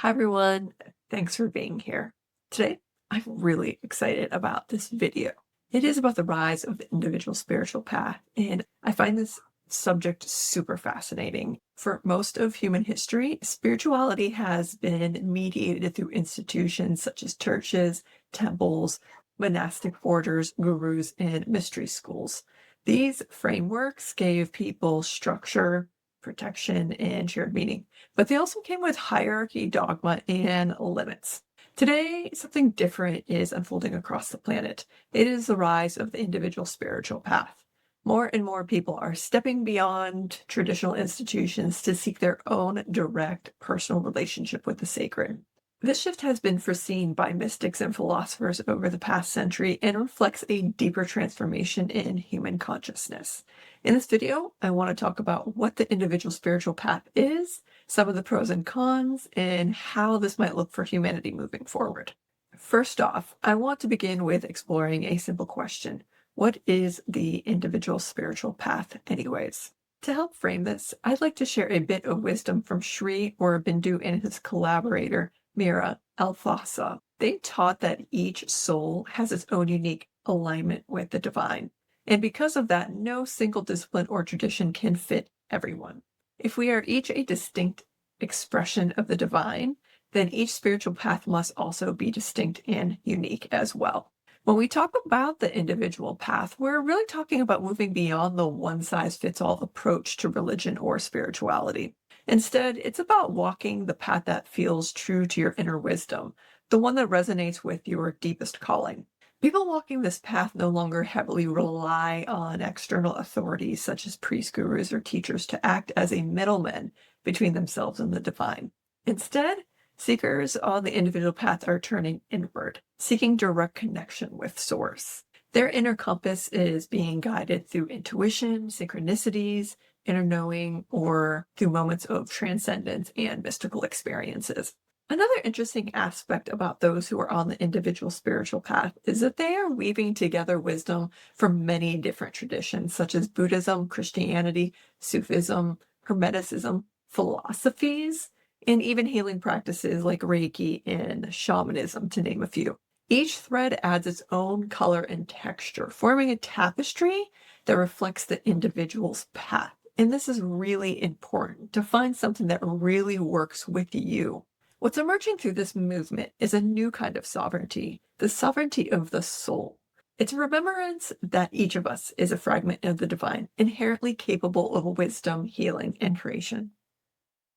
Hi, everyone. Thanks for being here. Today, I'm really excited about this video. It is about the rise of the individual spiritual path, and I find this subject super fascinating. For most of human history, spirituality has been mediated through institutions such as churches, temples, monastic orders, gurus, and mystery schools. These frameworks gave people structure, protection, and shared meaning, but they also came with hierarchy, dogma, and limits. Today, something different is unfolding across the planet. It is the rise of the individual spiritual path. More and more people are stepping beyond traditional institutions to seek their own direct personal relationship with the sacred. This shift has been foreseen by mystics and philosophers over the past century and reflects a deeper transformation in human consciousness. In this video, I want to talk about what the individual spiritual path is, some of the pros and cons, and how this might look for humanity moving forward. First off, I want to begin with exploring a simple question. What is the individual spiritual path anyways? To help frame this, I'd like to share a bit of wisdom from Sri Aurobindo and his collaborator, Mira Alfasa. They taught that each soul has its own unique alignment with the divine. And because of that, no single discipline or tradition can fit everyone. If we are each a distinct expression of the divine, then each spiritual path must also be distinct and unique as well. When we talk about the individual path, we're really talking about moving beyond the one-size-fits-all approach to religion or spirituality. Instead, it's about walking the path that feels true to your inner wisdom, the one that resonates with your deepest calling. People walking this path no longer heavily rely on external authorities such as priests, gurus, or teachers to act as a middleman between themselves and the divine. Instead, seekers on the individual path are turning inward, seeking direct connection with Source. Their inner compass is being guided through intuition, synchronicities, inner knowing, or through moments of transcendence and mystical experiences. Another interesting aspect about those who are on the individual spiritual path is that they are weaving together wisdom from many different traditions, such as Buddhism, Christianity, Sufism, Hermeticism, philosophies, and even healing practices like Reiki and shamanism, to name a few. Each thread adds its own color and texture, forming a tapestry that reflects the individual's path. And this is really important to find something that really works with you. What's emerging through this movement is a new kind of sovereignty, the sovereignty of the soul. It's a remembrance that each of us is a fragment of the divine, inherently capable of wisdom, healing, and creation.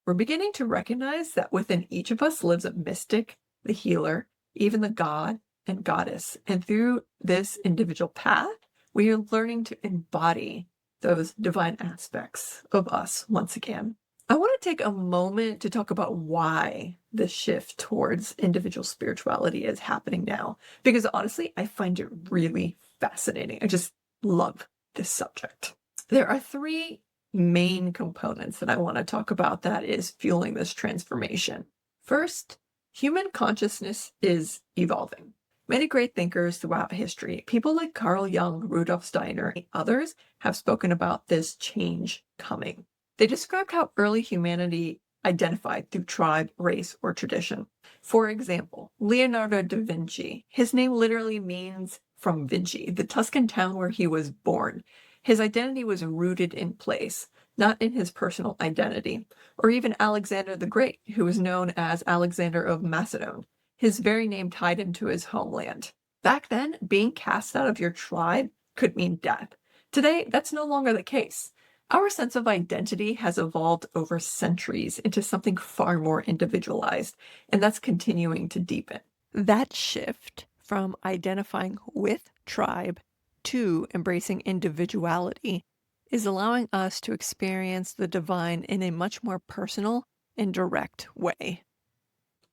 We're beginning to recognize that within each of us lives a mystic, the healer, even the god and goddess. And through this individual path, we are learning to embody those divine aspects of us once again. I want to take a moment to talk about why the shift towards individual spirituality is happening now, because honestly, I find it really fascinating. I just love this subject. There are three main components that I want to talk about that is fueling this transformation. First, human consciousness is evolving. Many great thinkers throughout history, people like Carl Jung, Rudolf Steiner, and others have spoken about this change coming. They described how early humanity identified through tribe, race, or tradition. For example, Leonardo da Vinci, his name literally means from Vinci, the Tuscan town where he was born. His identity was rooted in place, not in his personal identity. Or even Alexander the Great, who was known as Alexander of Macedon. His very name tied him to his homeland. Back then, being cast out of your tribe could mean death. Today, that's no longer the case. Our sense of identity has evolved over centuries into something far more individualized, and that's continuing to deepen. That shift from identifying with tribe to embracing individuality is allowing us to experience the divine in a much more personal and direct way.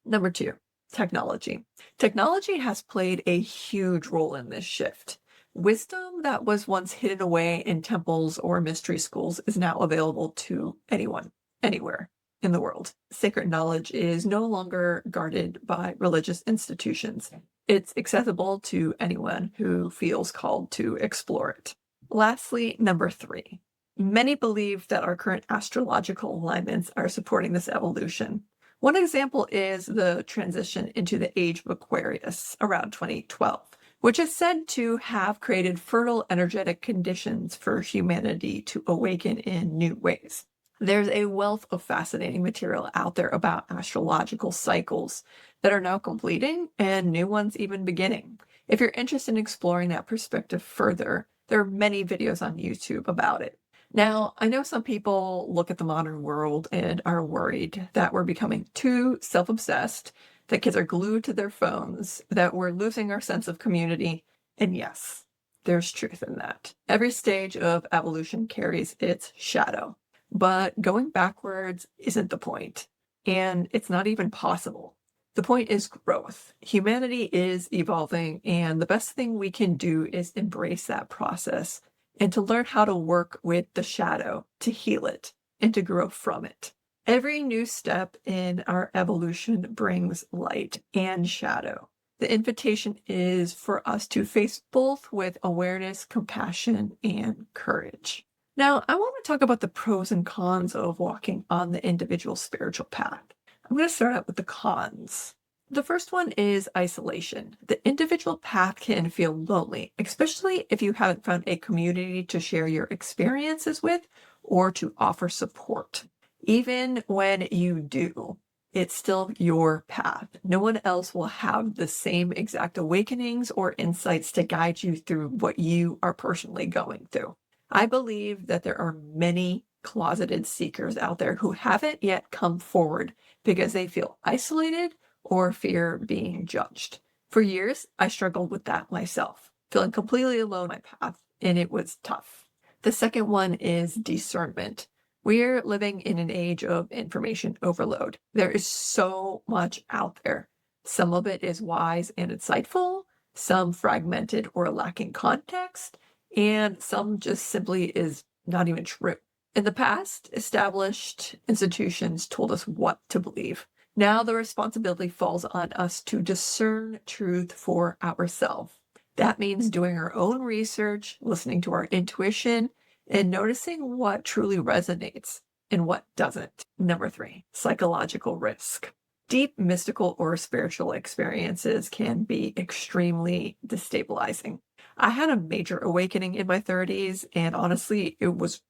Number two, technology. Technology has played a huge role in this shift. Wisdom that was once hidden away in temples or mystery schools is now available to anyone, anywhere in the world. Sacred knowledge is no longer guarded by religious institutions. It's accessible to anyone who feels called to explore it. Lastly, number three. Many believe that our current astrological alignments are supporting this evolution. One example is the transition into the age of Aquarius around 2012, which is said to have created fertile energetic conditions for humanity to awaken in new ways. There's a wealth of fascinating material out there about astrological cycles that are now completing and new ones even beginning. If you're interested in exploring that perspective further, there are many videos on YouTube about it. Now, I know some people look at the modern world and are worried that we're becoming too self-obsessed, that kids are glued to their phones, that we're losing our sense of community. And yes, there's truth in that. Every stage of evolution carries its shadow, but going backwards isn't the point, and it's not even possible. The point is growth. Humanity is evolving, and the best thing we can do is embrace that process and to learn how to work with the shadow, to heal it, and to grow from it. Every new step in our evolution brings light and shadow. The invitation is for us to face both with awareness, compassion, and courage. Now, I want to talk about the pros and cons of walking on the individual spiritual path. I'm going to start out with the cons. The first one is isolation. The individual path can feel lonely, especially if you haven't found a community to share your experiences with or to offer support. Even when you do, it's still your path. No one else will have the same exact awakenings or insights to guide you through what you are personally going through. I believe that there are many closeted seekers out there who haven't yet come forward because they feel isolated or fear being judged. For years, I struggled with that myself, feeling completely alone on my path, and it was tough. The second one is discernment. We're living in an age of information overload. There is so much out there. Some of it is wise and insightful, some fragmented or lacking context, and some just simply is not even true. In the past, established institutions told us what to believe. Now the responsibility falls on us to discern truth for ourselves. That means doing our own research, listening to our intuition, and noticing what truly resonates and what doesn't. Number 3, psychological risk. Deep mystical or spiritual experiences can be extremely destabilizing. I had a major awakening in my 30s, and honestly, it was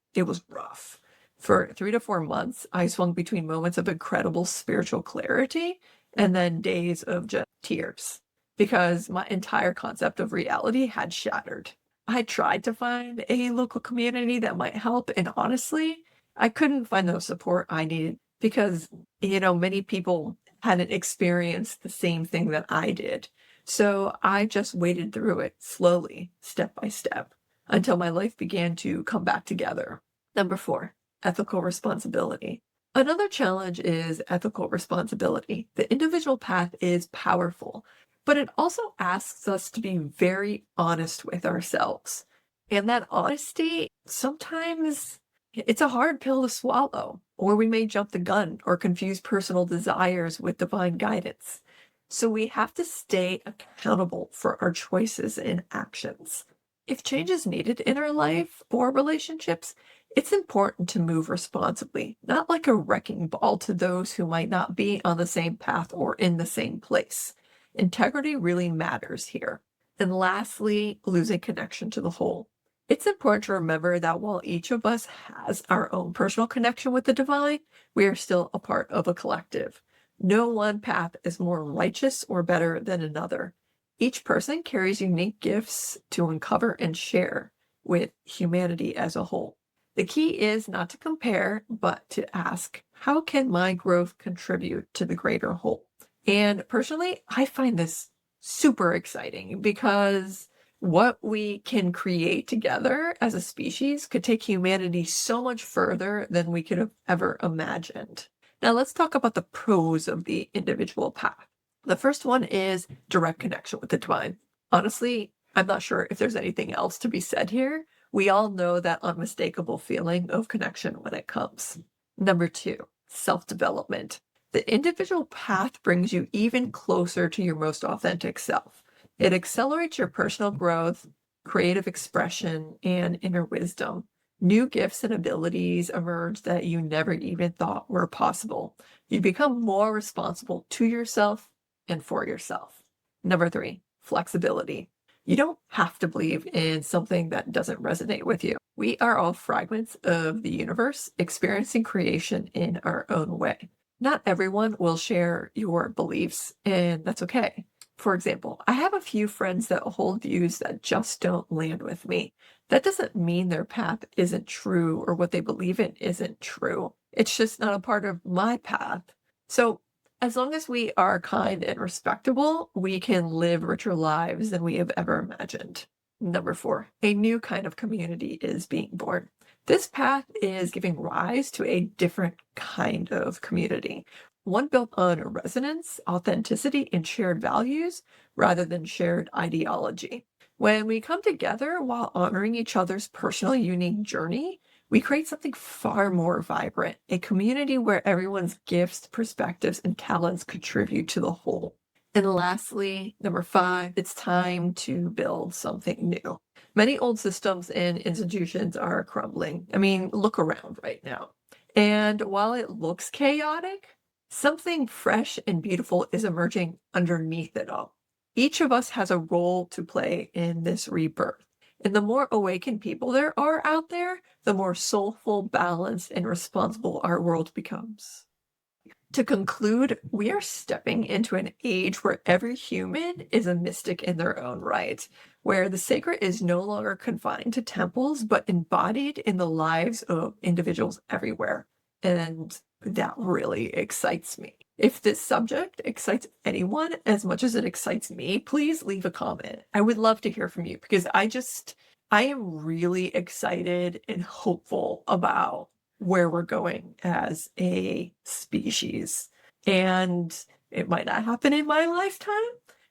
rough. For 3 to 4 months, I swung between moments of incredible spiritual clarity and then days of just tears because my entire concept of reality had shattered. I tried to find a local community that might help, and honestly, I couldn't find the support I needed because, many people hadn't experienced the same thing that I did. So I just waded through it slowly, step by step, until my life began to come back together. Number 4, ethical responsibility. Another challenge is ethical responsibility. The individual path is powerful, but it also asks us to be very honest with ourselves. And that honesty, sometimes it's a hard pill to swallow, or we may jump the gun or confuse personal desires with divine guidance. So we have to stay accountable for our choices and actions. If change is needed in our life or relationships, it's important to move responsibly, not like a wrecking ball to those who might not be on the same path or in the same place. Integrity really matters here. And lastly, losing connection to the whole. It's important to remember that while each of us has our own personal connection with the divine, we are still a part of a collective. No one path is more righteous or better than another. Each person carries unique gifts to uncover and share with humanity as a whole. The key is not to compare, but to ask, how can my growth contribute to the greater whole? And personally, I find this super exciting because what we can create together as a species could take humanity so much further than we could have ever imagined. Now let's talk about the pros of the individual path. The first one is direct connection with the divine. Honestly, I'm not sure if there's anything else to be said here. We all know that unmistakable feeling of connection when it comes. Number 2, self-development. The individual path brings you even closer to your most authentic self. It accelerates your personal growth, creative expression, and inner wisdom. New gifts and abilities emerge that you never even thought were possible. You become more responsible to yourself and for yourself. Number 3, flexibility. You don't have to believe in something that doesn't resonate with you. We are all fragments of the universe experiencing creation in our own way. Not everyone will share your beliefs, and that's okay. For example, I have a few friends that hold views that just don't land with me. That doesn't mean their path isn't true or what they believe in isn't true. It's just not a part of my path. So, as long as we are kind and respectable, we can live richer lives than we have ever imagined. Number 4, a new kind of community is being born. This path is giving rise to a different kind of community, one built on resonance, authenticity, and shared values rather than shared ideology. When we come together while honoring each other's personal unique journey, we create something far more vibrant, a community where everyone's gifts, perspectives, and talents contribute to the whole. And lastly, number 5, it's time to build something new. Many old systems and institutions are crumbling. I mean, look around right now. And while it looks chaotic, something fresh and beautiful is emerging underneath it all. Each of us has a role to play in this rebirth. And the more awakened people there are out there, the more soulful, balanced, and responsible our world becomes. To conclude, we are stepping into an age where every human is a mystic in their own right, where the sacred is no longer confined to temples, but embodied in the lives of individuals everywhere. And that really excites me. If this subject excites anyone as much as it excites me, please leave a comment. I would love to hear from you because I am really excited and hopeful about where we're going as a species. And it might not happen in my lifetime,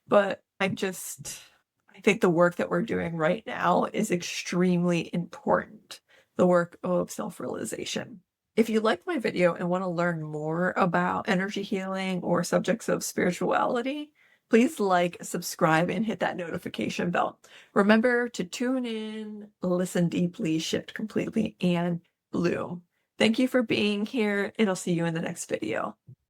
but I think the work that we're doing right now is extremely important. The work of self-realization. If you liked my video and want to learn more about energy healing or subjects of spirituality, please like, subscribe, and hit that notification bell. Remember to tune in, listen deeply, shift completely, and bloom. Thank you for being here, and I'll see you in the next video.